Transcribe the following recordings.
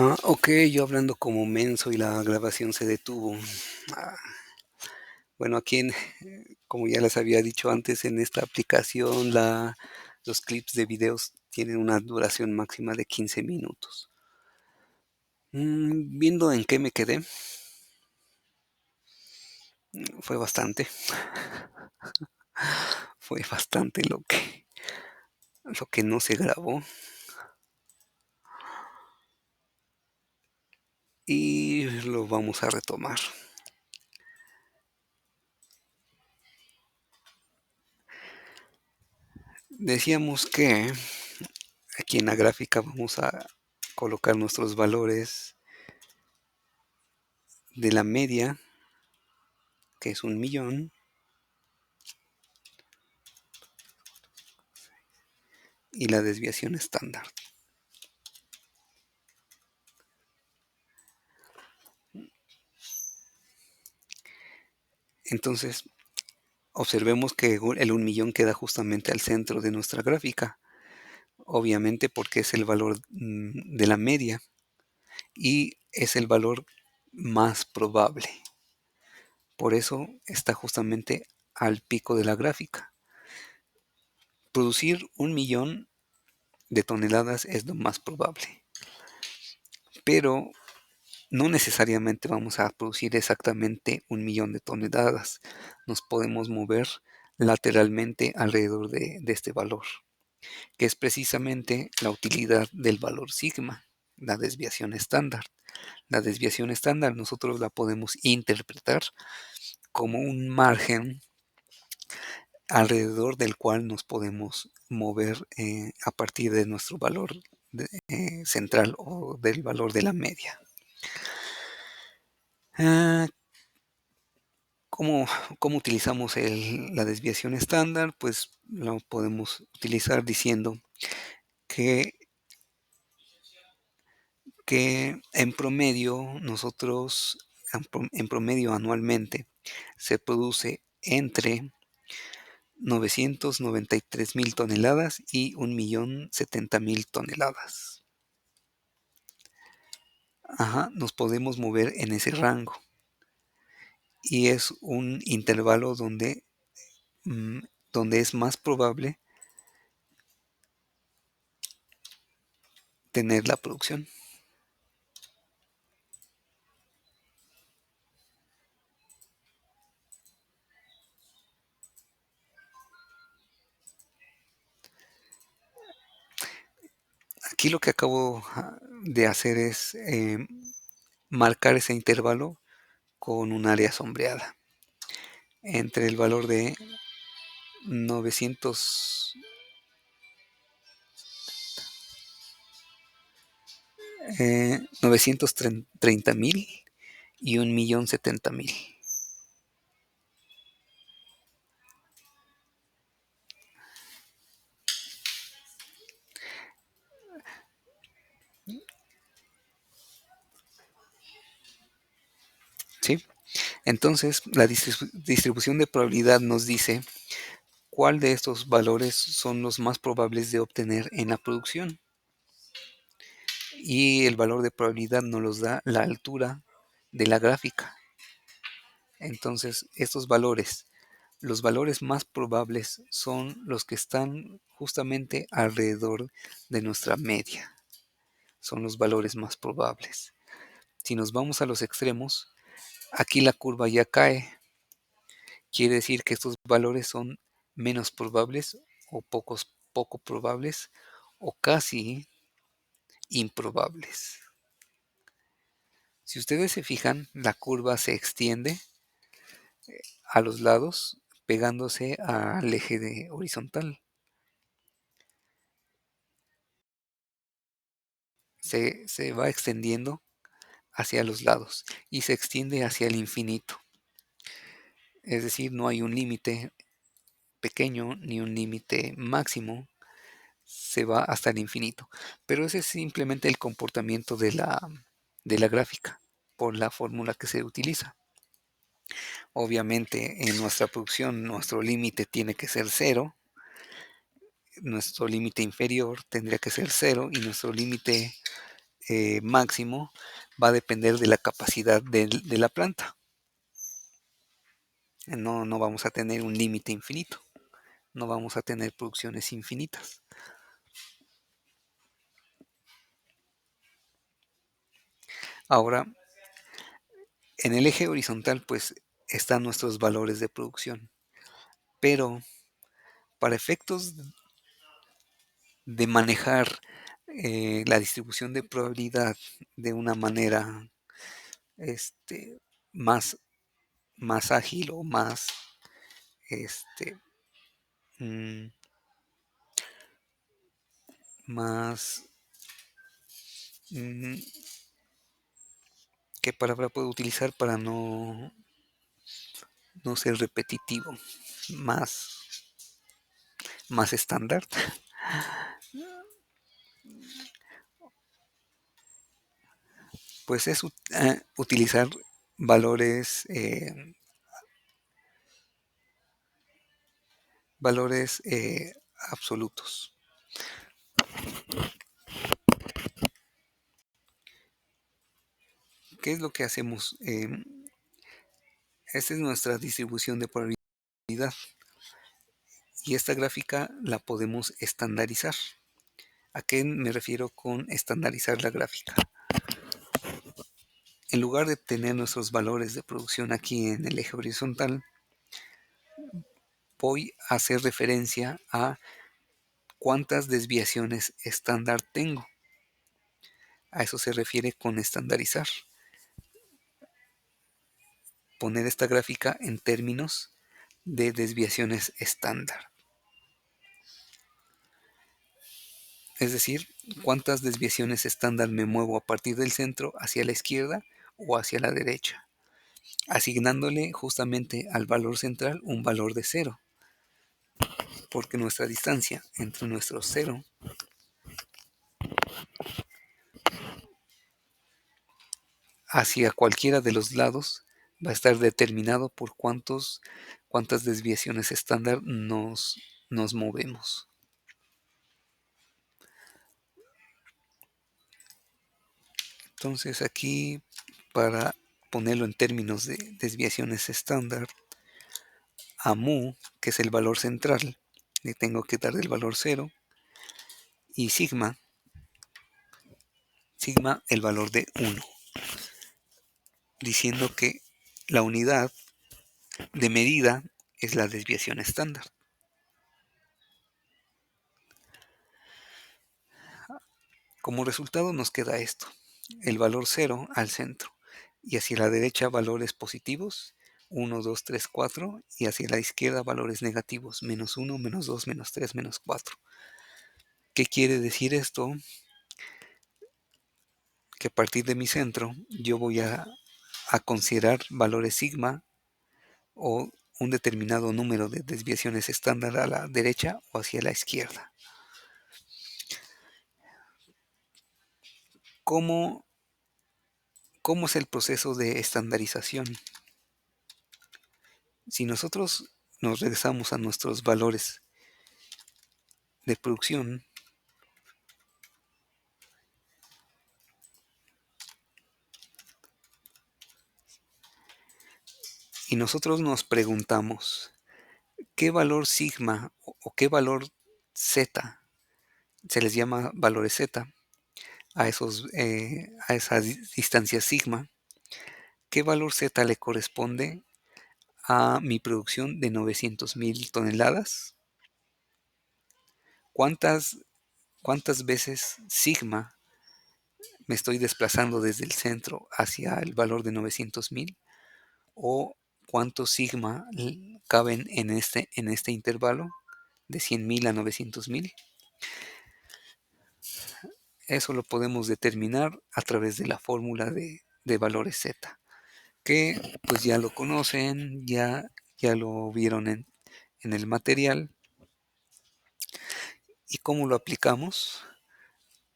Ok, yo hablando como menso y la grabación se detuvo. Ah, bueno, como ya les había dicho antes, en esta aplicación los clips de videos tienen una duración máxima de 15 minutos. Viendo en qué me quedé, fue bastante, fue bastante lo que no se grabó y lo vamos a retomar. Decíamos que aquí en la gráfica vamos a colocar nuestros valores de la media, que es 1.000.000, y la desviación estándar. Entonces, observemos que el 1.000.000 queda justamente al centro de nuestra gráfica, obviamente porque es el valor de la media y es el valor más probable. Por eso está justamente al pico de la gráfica. Producir 1.000.000 de toneladas es lo más probable, pero no necesariamente vamos a producir exactamente 1.000.000 de toneladas. Nos podemos mover lateralmente alrededor de este valor, que es precisamente la utilidad del valor sigma, la desviación estándar. La desviación estándar nosotros la podemos interpretar como un margen alrededor del cual nos podemos mover a partir de nuestro valor central o del valor de la media. Ah, ¿Cómo, cómo utilizamos la desviación estándar? Pues lo podemos utilizar diciendo que, que en promedio en promedio anualmente se produce entre 993.000 toneladas y 1.070.000 toneladas. Ajá, nos podemos mover en ese rango y es un intervalo mm, donde es más probable tener la producción. Aquí lo que acabo de hacer es marcar ese intervalo con un área sombreada entre el valor de 900, 930.000 y 1.070.000. ¿Sí? Entonces, la distribución de probabilidad nos dice cuál de estos valores son los más probables de obtener en la producción. Y el valor de probabilidad nos los da la altura de la gráfica. Entonces, los valores más probables son los que están justamente alrededor de nuestra media. Son los valores más probables. Si nos vamos a los extremos, aquí la curva ya cae. Quiere decir que estos valores son menos probables o poco probables o casi improbables. Si ustedes se fijan, la curva se extiende a los lados pegándose al eje horizontal. Se va extendiendo hacia los lados y se extiende hacia el infinito. Es decir, no hay un límite pequeño ni un límite máximo, se va hasta el infinito. Pero ese es simplemente el comportamiento de la gráfica por la fórmula que se utiliza. Obviamente en nuestra producción nuestro límite tiene que ser cero, nuestro límite inferior tendría que ser cero y nuestro límite máximo va a depender de la capacidad de la planta. No vamos a tener un límite infinito, no vamos a tener producciones infinitas. Ahora, en el eje horizontal, pues están nuestros valores de producción, pero para efectos de manejar la distribución de probabilidad de una manera este, más, más ágil o más, este, mm, más, mm, ¿qué palabra puedo utilizar para no ser repetitivo? Más, más estándar. Pues es utilizar valores, valores absolutos. ¿Qué es lo que hacemos? Esta es nuestra distribución de probabilidad y esta gráfica la podemos estandarizar. ¿A qué me refiero con estandarizar la gráfica? En lugar de tener nuestros valores de producción aquí en el eje horizontal, voy a hacer referencia a cuántas desviaciones estándar tengo. A eso se refiere con estandarizar. Poner esta gráfica en términos de desviaciones estándar. Es decir, cuántas desviaciones estándar me muevo a partir del centro hacia la izquierda o hacia la derecha, asignándole justamente al valor central un valor de 0, porque nuestra distancia entre nuestro 0 hacia cualquiera de los lados va a estar determinado por cuántas desviaciones estándar nos movemos. Entonces aquí, para ponerlo en términos de desviaciones estándar, a mu, que es el valor central, le tengo que dar el valor 0, y sigma el valor de 1, diciendo que la unidad de medida es la desviación estándar. Como resultado nos queda esto, el valor 0 al centro, y hacia la derecha valores positivos, 1, 2, 3, 4, y hacia la izquierda valores negativos, menos 1, menos 2, menos 3, menos 4. ¿Qué quiere decir esto? Que a partir de mi centro yo voy a considerar valores sigma o un determinado número de desviaciones estándar a la derecha o hacia la izquierda. ¿Cómo es el proceso de estandarización? Si nosotros nos regresamos a nuestros valores de producción, y nosotros nos preguntamos, ¿qué valor sigma o qué valor z, se les llama valores z, a esa distancia sigma, qué valor z le corresponde a mi producción de 900,000 toneladas? ¿Cuántas veces sigma me estoy desplazando desde el centro hacia el valor de 900,000? ¿O cuántos sigma caben en este intervalo de 100,000 a 900,000? Eso lo podemos determinar a través de la fórmula de valores z, que pues ya lo conocen, ya lo vieron en el material. ¿Y cómo lo aplicamos?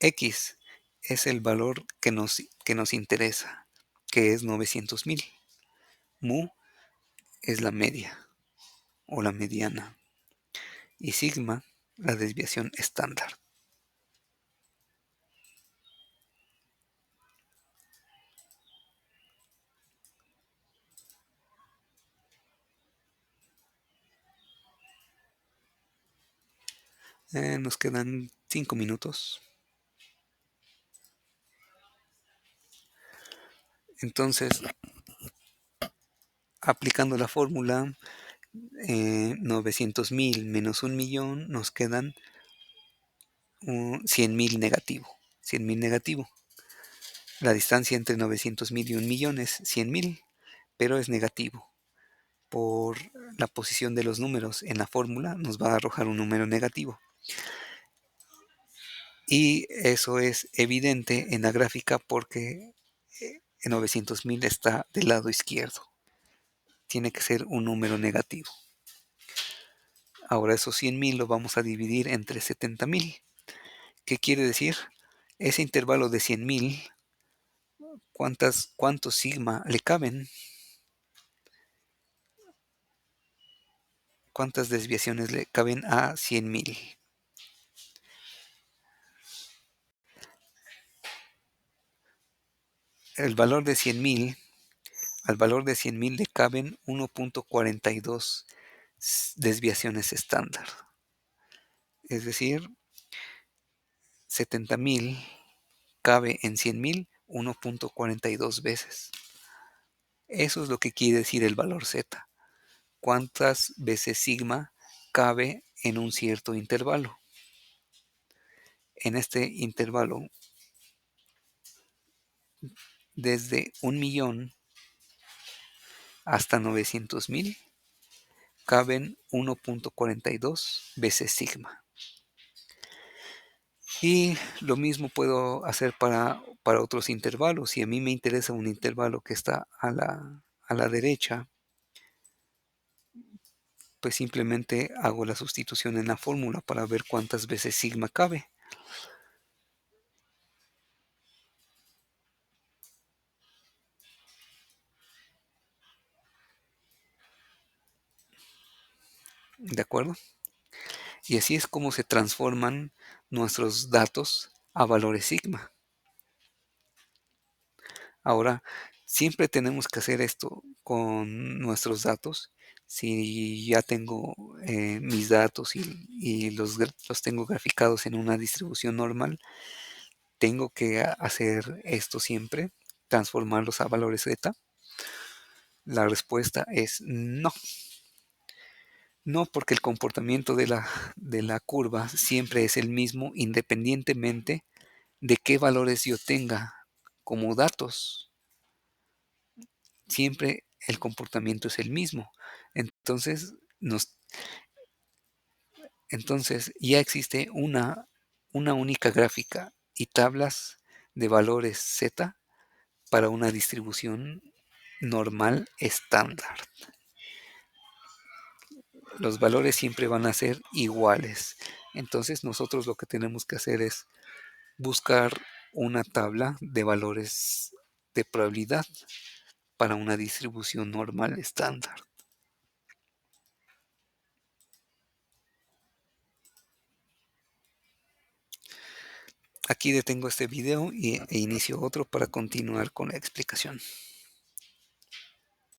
X es el valor que nos interesa, que es 900,000. Mu es la media o la mediana. Y sigma, la desviación estándar. Nos quedan 5 minutos. Entonces, aplicando la fórmula, 900.000 menos 1.000.000, nos quedan 100.000 negativo. 100.000 negativo. La distancia entre 900.000 y 1.000.000 es 100.000, pero es negativo. Por la posición de los números en la fórmula nos va a arrojar un número negativo. Y eso es evidente en la gráfica porque 900.000 está del lado izquierdo. Tiene que ser un número negativo. Ahora esos 100.000 lo vamos a dividir entre 70.000. ¿Qué quiere decir? Ese intervalo de 100.000, ¿cuántos sigma le caben? ¿Cuántas desviaciones le caben a 100.000? El valor de 100.000, al valor de 100.000 le caben 1.42 desviaciones estándar. Es decir, 70.000 cabe en 100.000 1.42 veces. Eso es lo que quiere decir el valor z. ¿Cuántas veces sigma cabe en un cierto intervalo? En este intervalo, desde 1.000.000 hasta 900.000, caben 1.42 veces sigma. Y lo mismo puedo hacer para otros intervalos. Si a mí me interesa un intervalo que está a la derecha, pues simplemente hago la sustitución en la fórmula para ver cuántas veces sigma cabe. ¿De acuerdo? Y así es como se transforman nuestros datos a valores sigma. Ahora, siempre tenemos que hacer esto con nuestros datos. Si ya tengo mis datos y los tengo graficados en una distribución normal, tengo que hacer esto siempre, transformarlos a valores z. La respuesta es no. No, porque el comportamiento de la curva siempre es el mismo, independientemente de qué valores yo tenga como datos. Siempre el comportamiento es el mismo. Entonces, entonces ya existe una única gráfica y tablas de valores z para una distribución normal estándar. Los valores siempre van a ser iguales. Entonces nosotros lo que tenemos que hacer es buscar una tabla de valores de probabilidad para una distribución normal estándar. Aquí detengo este video e inicio otro para continuar con la explicación.